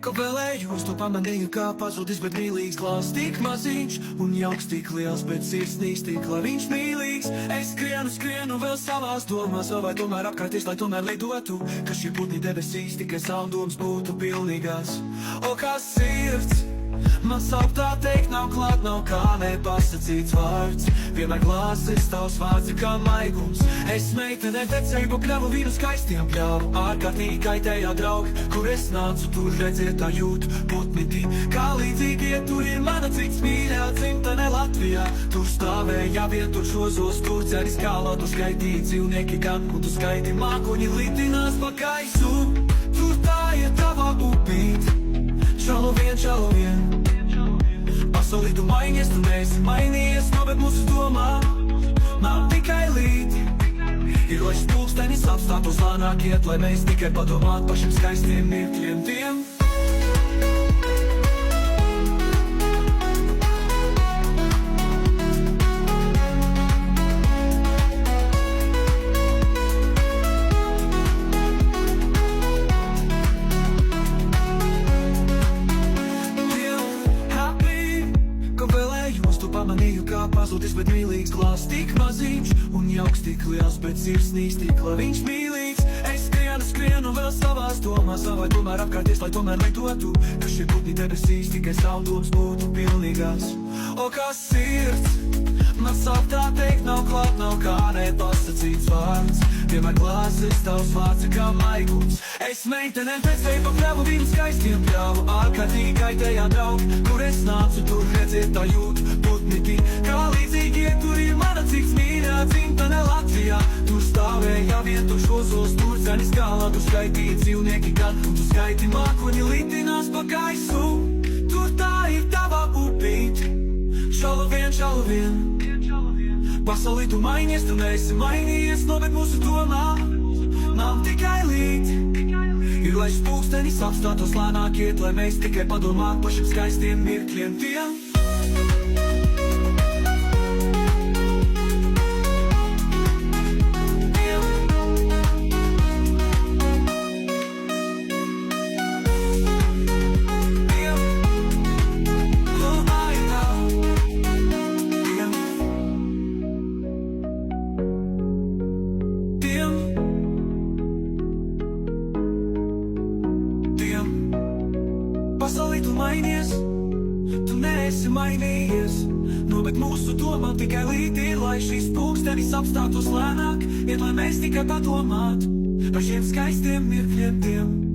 Ko vēlējos, to pamanīju, kā pazudis, bet mīlīgs glāzs tik maziņš un jauks tik liels, bet sirsnīgs tik, lai viņš mīlīgs. Es skrienu vēl savās domās, vai tomēr apkārties, lai tomēr lidotu, ka šie putni debesīs tikai saldoms būtu pilnīgās. O, kā sirds man saukt tā teikt, nav klāt, nav kā nepasacīts vārds. Vienmēr glāzes tavs vārds ir kā maigums. Es meitene tecēju, pļāvu vīnu skaistiem pļāvu. Ārkārtīgi kaitējā draugi, kur es nācu, tur redziet tā jūtu putnitī. Kā līdzīgi iet, tur ir mana cits mīļā dzimtene Latvijā. Tur stāvēja vien, tur šozos, tur ceris kālā, tu skaitīji dzīvnieki gan, un tu skaiti mākoņi lidinās pa gaisu. Tur tā ir tava upīt, čalo vien. Pasaulī tu mainies, tu neesi mainījies, no bet mūsu domā nav tikai līti. Ir lai pulkstenis apstātos lēnāk iet, lai mēs tikai padomāt par šiem skaistiem mirkļiem tiem. Pamanīju, kā pazudis, bet mīlīgs glāzs tik maziņš un jauks tik liels, bet sirsnīgs tik, lai viņš mīlīgs. Es skrienu vēl savās domās, vai tomēr apkārties, lai tomēr lidotu, ka šie putni debesīs tikai saldoms būtu pilnīgās. O, kā sirds man saukt tā teikt, nav klāt, nav kā nepasacīts vārds. Vienmēr glāzes tavs vārds ir kā maigums. Es meitene tecēju, pa pļāvu vīnu skaistiem pļāvu. Ārkārtīgi kaitējā draugi, kur es nācu, tur redziet tā jūtu putnitī. Kā līdzīgi iet, tur ir mana cits mīļā dzimtene Latvijā. Tur stāvēja vien, tur šozos, tur cenis kālā, tu skaitīji dzīvnieki gan, un tu skaiti mākoņi lidinās pa gaisu. Tur tā ir tava upīt, čalo vien. Pasaulī tu mainies, tu neesi mainījies, no bet mūsu domā nav tikai līti. Ir lai pulkstenis apstātos lēnāk iet, lai mēs tikai padomāt par šiem skaistiem mirkļiem tiem. Pasaulī tu mainies, tu neesi mainījies, no bet mūsu domām tikai līti ir, lai šīs pulkstenis apstātos lēnāk, iet, lai mēs tikai padomāt par šiem skaistiem mirkļiem tiem.